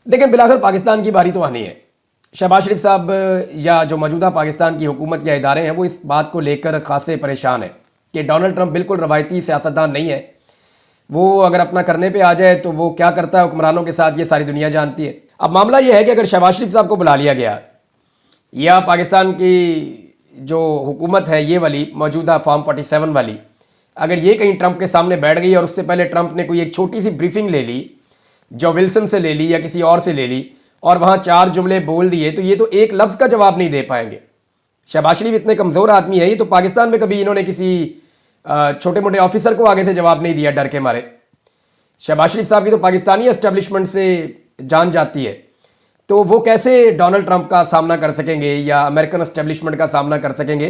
लेकिन बिलाखिर पाकिस्तान की बारी तो आनी है। शहबाज शरीफ साहब या जो मौजूदा पाकिस्तान की हुकूमत या इदारे हैं वो इस बात को लेकर खासे परेशान है कि डोनाल्ड ट्रंप बिल्कुल रवायती सियासतदान नहीं है। वो अगर अपना करने पे आ जाए तो वो क्या करता है हुक्मरानों के साथ, ये सारी दुनिया जानती है। अब मामला ये है कि अगर शहबाज शरीफ साहब को बुला लिया गया या पाकिस्तान की जो हुकूमत है ये वाली मौजूदा फॉर्म 47 वाली, अगर ये कहीं ट्रंप के सामने बैठ गई और उससे पहले ट्रंप ने कोई एक छोटी सी ब्रीफिंग ले ली, जो विल्सन से ले ली या किसी और से ले ली, और वहाँ 4 जुमले बोल दिए, तो ये तो एक लफ्ज़ का जवाब नहीं दे पाएंगे। शहबाज शरीफ इतने कमज़ोर आदमी है, ये तो पाकिस्तान में कभी इन्होंने किसी छोटे मोटे ऑफिसर को आगे से जवाब नहीं दिया डर के मारे। शहबाज शरीफ साहब की तो पाकिस्तानी एस्टेब्लिशमेंट से जान जाती है, तो वो कैसे डोनाल्ड ट्रंप का सामना कर सकेंगे या अमेरिकन एस्टेब्लिशमेंट का सामना कर सकेंगे।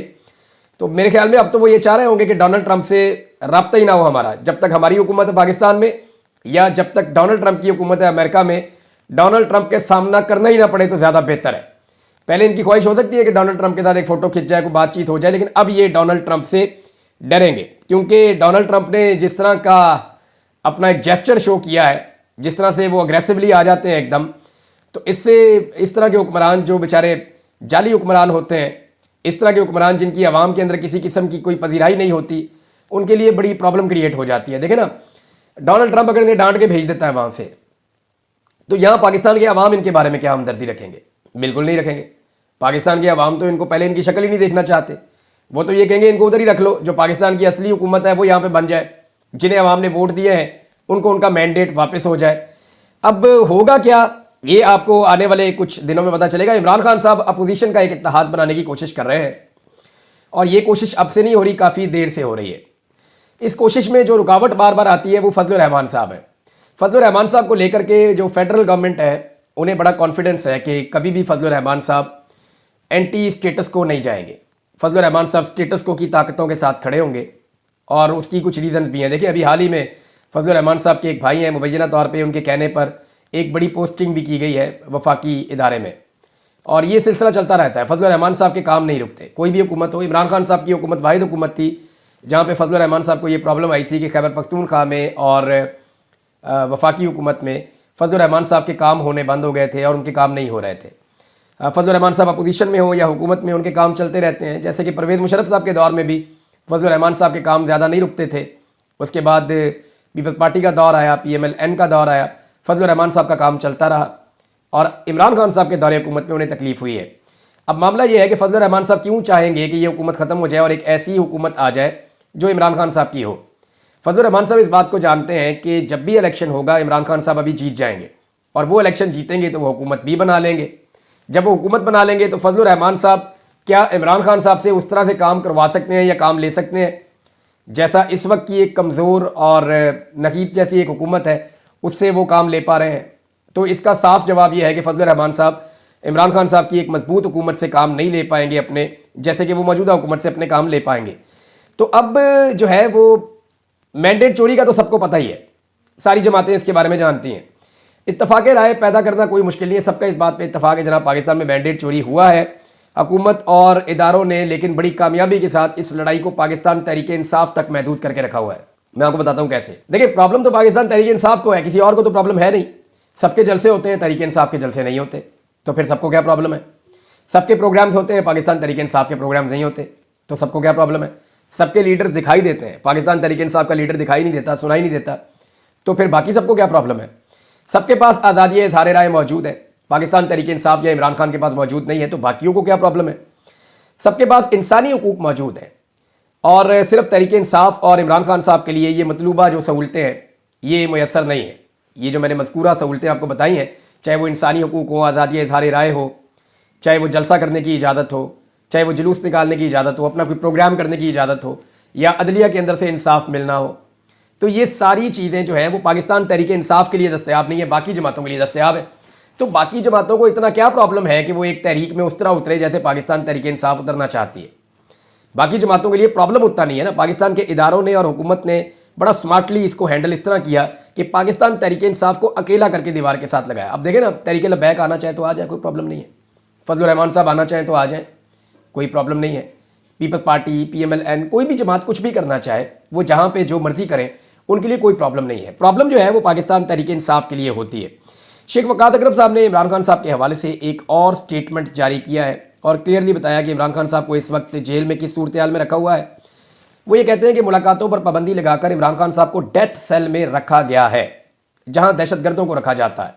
तो मेरे ख्याल में अब तो वो ये चाह रहे होंगे कि डोनाल्ड ट्रंप से रब्ता ही ना हो हमारा, जब तक हमारी हुकूमत है पाकिस्तान में या जब तक डोनाल्ड ट्रंप की हुकूमत है अमेरिका में, डोनाल्ड ट्रंप के सामना करना ही ना पड़े तो ज़्यादा बेहतर है। पहले इनकी ख्वाहिश हो सकती है कि डोनाल्ड ट्रंप के साथ एक फ़ोटो खिंच जाए, कोई बातचीत हो जाए, लेकिन अब ये डोनाल्ड ट्रंप से डरेंगे, क्योंकि डोनाल्ड ट्रंप ने जिस तरह का अपना एक जेस्चर शो किया है, जिस तरह से वो अग्रेसिवली आ जाते हैं एकदम, तो इससे इस तरह के हुक्मरान जो बेचारे जाली हुक्मरान होते हैं, इस तरह के हुक्मरान जिनकी आवाम के अंदर किसी किस्म की कोई पजीराई नहीं होती, उनके लिए बड़ी प्रॉब्लम क्रिएट हो जाती है। देखें ना, डोनाल्ड ट्रंप अगर इन्हें डांट के भेज देता है वहाँ से, तो यहाँ पाकिस्तान के अवाम इनके बारे में क्या हमदर्दी रखेंगे? बिल्कुल नहीं रखेंगे। पाकिस्तान के अवाम तो इनको पहले इनकी शक्ल ही नहीं देखना चाहते, वो तो ये कहेंगे इनको उधर ही रख लो, जो पाकिस्तान की असली हुकूमत है वो यहाँ पे बन जाए, जिन्हें अवाम ने वोट दिए हैं उनको उनका मैंडेट वापस हो जाए। अब होगा क्या, ये आपको आने वाले कुछ दिनों में पता चलेगा। इमरान खान साहब अपोजिशन का एक इत्तेहाद बनाने की कोशिश कर रहे हैं, और ये कोशिश अब से नहीं हो रही, काफ़ी देर से हो रही है। इस कोशिश में जो रुकावट बार बार आती है वो फजलुर रहमान साहब है। फजलुर रहमान साहब को लेकर के जो फेडरल गवर्नमेंट है उन्हें बड़ा कॉन्फिडेंस है कि कभी भी फजलुर रहमान साहब एंटी स्टेटस को नहीं जाएंगे। फजलुर रहमान साहब स्टेटस को की ताकतों के साथ खड़े होंगे, और उसकी कुछ रीज़न भी हैं। देखिए, अभी हाल ही में फजलुर रहमान साहब के एक भाई हैं, मुबैना तौर पे उनके कहने पर एक बड़ी पोस्टिंग भी की गई है वफाकी इदारे में, और ये सिलसिला चलता रहता है। फजलुर रहमान साहब के काम नहीं रुकते, कोई भी हुकूमत हो। इमरान खान साहब की हुकूमत वाहिद हुकूमत थी जहाँ पे फजलुर रहमान साहब को ये प्रॉब्लम आई थी कि खैबर पख्तूनख्वा में और वफाकी हुकूमत में फजलुर रहमान साहब के काम होने बंद हो गए थे और उनके काम नहीं हो रहे थे। फजलुर रहमान साहब अपोजिशन में हो या हुकूमत में, उनके काम चलते रहते हैं। जैसे कि परवेज़ मुशर्रफ साहब के दौर में भी फजलुर रहमान साहब के काम ज़्यादा नहीं रुकते थे। उसके बाद पीपल्स पार्टी का दौर आया, PMLN का दौर आया, फजलुर रहमान साहब का काम चलता रहा, और इमरान खान साहब के दौरे हुकूमत में उन्हें तकलीफ हुई है। अब मामला ये है कि फजलुर रहमान साहब क्यों चाहेंगे कि ये हुकूमत ख़त्म हो जाए और एक ऐसी हुकूमत आ जाए जो इमरान खान साहब की हो। फजलुर रहमान साहब इस बात को जानते हैं कि जब भी इलेक्शन होगा इमरान खान साहब अभी जीत जाएंगे, और वो इलेक्शन जीतेंगे तो वो हुकूमत भी बना लेंगे। जब वो हुकूमत बना लेंगे तो फजलुर रहमान साहब क्या इमरान खान साहब से उस तरह से काम करवा सकते हैं या काम ले सकते हैं जैसा इस वक्त की एक कमज़ोर और नकीब जैसी एक हुकूमत है उससे वो काम ले पा रहे हैं? तो इसका साफ जवाब ये है कि फजलुर रहमान साहब इमरान खान साहब की एक मजबूत हुकूमत से काम नहीं ले पाएंगे अपने, जैसे कि वो मौजूदा हुकूमत से अपने काम ले पाएंगे। तो अब जो है वो मैंडेट चोरी का तो सबको पता ही है, सारी जमातें इसके बारे में जानती हैं। इत्तफाक राय पैदा करना कोई मुश्किल नहीं है, सबका इस बात पे इत्तफाक है जनाब पाकिस्तान में मैंडेट चोरी हुआ है हुकूमत और इदारों ने, लेकिन बड़ी कामयाबी के साथ इस लड़ाई को पाकिस्तान तहरीक इंसाफ तक महदूद करके रखा हुआ है। मैं आपको बताता हूँ कैसे। देखिए, प्रॉब्लम तो पाकिस्तान तहरीक इंसाफ को है, किसी और को तो प्रॉब्लम है नहीं। सबके जलसे होते हैं, तहरीक इंसाफ के जलसे नहीं होते, तो फिर सबको क्या प्रॉब्लम है? सबके प्रोग्राम्स होते हैं, पाकिस्तान तहरीक इंसाफ के प्रोग्राम्स नहीं होते, तो सबको क्या प्रॉब्लम है? सबके लीडर्स दिखाई देते हैं, पाकिस्तान तहरीक इंसाफ का लीडर दिखाई नहीं देता, सुनाई नहीं देता, तो फिर बाकी सबको क्या प्रॉब्लम है? सबके पास आज़ादी इज़हार राय मौजूद है, पाकिस्तान तहरीक इंसाफ या इमरान खान के पास मौजूद नहीं है, तो बाकियों को क्या प्रॉब्लम है? सबके पास इंसानी हुकूक मौजूद है, और सिर्फ तहरीक इंसाफ और इमरान खान साहब के लिए ये मतलूबा जो सहूलतें हैं ये मैसर नहीं है। ये जो मैंने मज़कूरा सहूलतें आपको बताई हैं, चाहे वो इंसानी हुकूक हो, आज़ादी इज़हार राय हो, चाहे वो जलसा करने की इजाज़त हो, चाहे वो जुलूस निकालने की इजाज़त हो, अपना कोई प्रोग्राम करने की इजाज़त हो, या अदलिया के अंदर से इंसाफ मिलना हो, तो ये सारी चीज़ें जो हैं वो पाकिस्तान तहरीक इंसाफ के लिए दस्तयाब नहीं है, बाकी जमातों के लिए दस्तयाब है। तो बाकी जमातों को इतना क्या प्रॉब्लम है कि वो एक तहरीक में उस तरह उतरे जैसे पाकिस्तान तहरीक इंसाफ उतरना चाहती है? बाकी जमातों के लिए प्रॉब्लम उतना नहीं है ना। पाकिस्तान के इदारों ने और हुकूमत ने बड़ा स्मार्टली इसको हैंडल इस तरह किया कि पाकिस्तान तहरीक इंसाफ को अकेला करके दीवार के साथ लगाया। अब देखें ना, तहरीक लबैक आना चाहे तो आ जाए, कोई प्रॉब्लम नहीं है। फजलुर रहमान साहब आना चाहें तो आ जाएँ, कोई प्रॉब्लम नहीं है। पीपल्स पार्टी, PMLN, कोई भी जमात कुछ भी करना चाहे वो जहाँ पे जो मर्जी करें, उनके लिए कोई प्रॉब्लम नहीं है। प्रॉब्लम जो है वो पाकिस्तान तहरीक इंसाफ के लिए होती है। शेख वकास अकरम साहब ने इमरान खान साहब के हवाले से एक और स्टेटमेंट जारी किया है और क्लियरली बताया कि इमरान खान साहब को इस वक्त जेल में किस सूरत हाल में रखा हुआ है। वो ये कहते हैं कि मुलाकातों पर पाबंदी लगाकर इमरान खान साहब को डेथ सेल में रखा गया है, जहां दहशतगर्दों को रखा जाता है।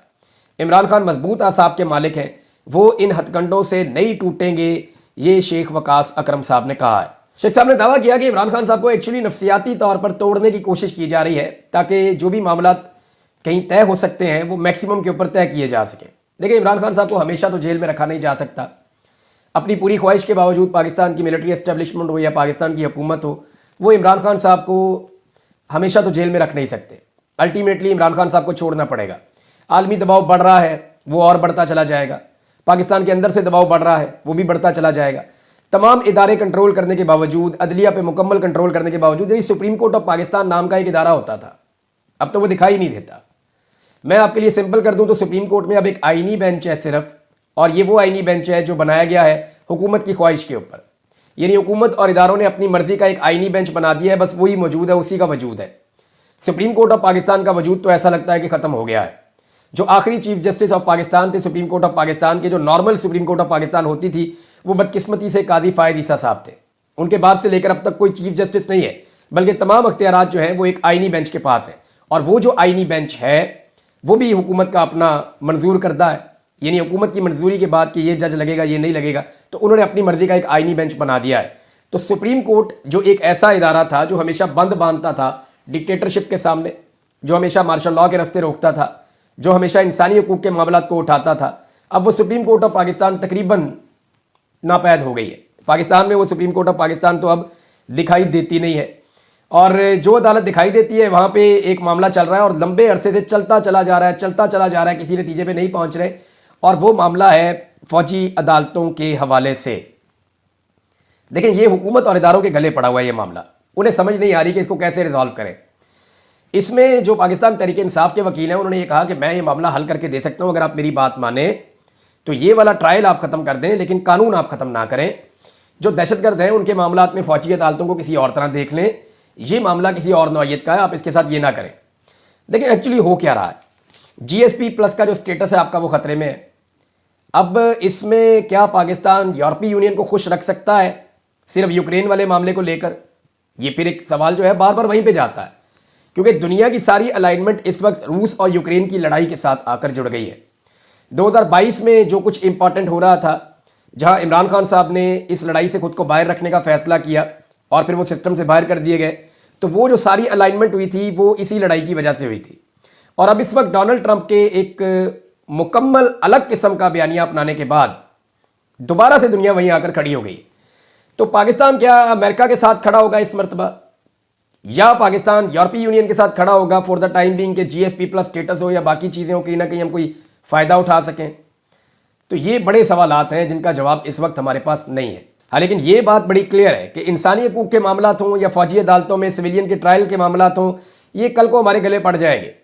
इमरान खान मजबूत आसाब के मालिक हैं, वो इन हथकंडों से नहीं टूटेंगे, ये शेख वकास अकरम साहब ने कहा है। शेख साहब ने दावा किया कि इमरान खान साहब को एक्चुअली नफ्सियाती तौर पर तोड़ने की कोशिश की जा रही है ताकि जो भी मामला कहीं तय हो सकते हैं वो मैक्सिमम के ऊपर तय किए जा सके। देखिए, इमरान खान साहब को हमेशा तो जेल में रखा नहीं जा सकता। अपनी पूरी ख्वाहिश के बावजूद पाकिस्तान की मिलिट्री एस्टेब्लिशमेंट हो या पाकिस्तान की हुकूमत हो, वो इमरान खान साहब को हमेशा तो जेल में रख नहीं सकते। अल्टीमेटली इमरान खान साहब को छोड़ना पड़ेगा। आलमी दबाव बढ़ रहा है, वो और बढ़ता चला जाएगा। पाकिस्तान के अंदर से दबाव बढ़ रहा है, वो भी बढ़ता चला जाएगा। तमाम इदारे कंट्रोल करने के बावजूद, अदलिया पे मुकम्मल कंट्रोल करने के बावजूद, यानी सुप्रीम कोर्ट ऑफ पाकिस्तान नाम का एक इदारा होता था, अब तो वो दिखाई नहीं देता। मैं आपके लिए सिंपल कर दूं तो सुप्रीम कोर्ट में अब एक आईनी बेंच है सिर्फ, और ये वो आईनी बेंच है जो बनाया गया है हुकूमत की ख्वाहिश के ऊपर। यानी हुकूमत और इदारों ने अपनी मर्जी का एक आईनी बेंच बना दिया है, बस वही मौजूद है, उसी का वजूद है। सुप्रीम कोर्ट ऑफ पाकिस्तान का वजूद तो ऐसा लगता है कि खत्म हो गया है। जो आखिरी चीफ जस्टिस ऑफ पाकिस्तान थे सुप्रीम कोर्ट ऑफ पाकिस्तान के, जो normal supreme court of Pakistan होती थी, वो बदकिस्मती से काजी फायद ईसा साहब थे। उनके बाद से लेकर अब तक कोई चीफ जस्टिस नहीं है, बल्कि तमाम अख्तियारात जो हैं वो एक आईनी बेंच के पास है। और वो जो आईनी बेंच है वो भी हुकूमत का अपना मंजूर करता है। यानी हुकूमत की मंजूरी के बाद कि ये जज लगेगा, ये नहीं लगेगा, तो उन्होंने अपनी मर्जी का एक आईनी बेंच बना दिया है। तो सुप्रीम कोर्ट जो एक ऐसा इदारा था जो हमेशा बंद बांधता था डिक्टेटरशिप के सामने, जो हमेशा मार्शल लॉ के रास्ते रोकता था, जो हमेशा इंसानी हकूक के मामलात को उठाता था, अब वो सुप्रीम कोर्ट ऑफ पाकिस्तान तकरीबन नापैद हो गई है। पाकिस्तान में वो सुप्रीम कोर्ट ऑफ पाकिस्तान तो अब दिखाई देती नहीं है, और जो अदालत दिखाई देती है वहाँ पे एक मामला चल रहा है और लंबे अरसे से चलता चला जा रहा है, किसी नतीजे पे नहीं पहुँच रहे। और वो मामला है फौजी अदालतों के हवाले से। देखें, ये हुकूमत और इदारों के गले पड़ा हुआ है ये मामला। उन्हें समझ नहीं आ रही कि इसको कैसे रिजॉल्व करें। इसमें जो पाकिस्तान तहरीक इंसाफ के वकील हैं उन्होंने ये कहा कि मैं ये मामला हल करके दे सकता हूँ, अगर आप मेरी बात माने तो ये वाला ट्रायल आप ख़त्म कर दें, लेकिन कानून आप ख़त्म ना करें। जो दहशतगर्द हैं उनके मामलात में फौजी अदालतों को किसी और तरह देख लें, ये मामला किसी और नौयत का है, आप इसके साथ ये ना करें। देखिए, एक्चुअली हो क्या रहा है, GSP प्लस का जो स्टेटस है आपका वो खतरे में है। अब इसमें क्या पाकिस्तान यूरोपीय यूनियन को खुश रख सकता है सिर्फ यूक्रेन वाले मामले को लेकर? ये फिर एक सवाल जो है बार बार वहीं पे जाता है, क्योंकि दुनिया की सारी अलाइनमेंट इस वक्त रूस और यूक्रेन की लड़ाई के साथ आकर जुड़ गई है। 2022 में जो कुछ इंपॉर्टेंट हो रहा था, जहां इमरान खान साहब ने इस लड़ाई से खुद को बाहर रखने का फैसला किया और फिर वो सिस्टम से बाहर कर दिए गए, तो वो जो सारी अलाइनमेंट हुई थी वो इसी लड़ाई की वजह से हुई थी। और अब इस वक्त डोनाल्ड ट्रंप के एक मुकम्मल अलग किस्म का बयानिया अपनाने के बाद दोबारा से दुनिया वहीं आकर खड़ी हो गई। तो पाकिस्तान क्या अमेरिका के साथ खड़ा होगा इस मरतबा, या पाकिस्तान यूरोपीय यूनियन के साथ खड़ा होगा फॉर द टाइम बीइंग के GSP प्लस स्टेटस हो या बाकी चीज़ें हो, कहीं ना कहीं हम कोई फ़ायदा उठा सकें? तो ये बड़े सवालात हैं जिनका जवाब इस वक्त हमारे पास नहीं है। हाँ, लेकिन ये बात बड़ी क्लियर है कि इंसानी हकूक के मामलात हों या फौजी अदालतों में सिविलियन के ट्रायल के मामलात हों, ये कल को हमारे गले पड़ जाएंगे।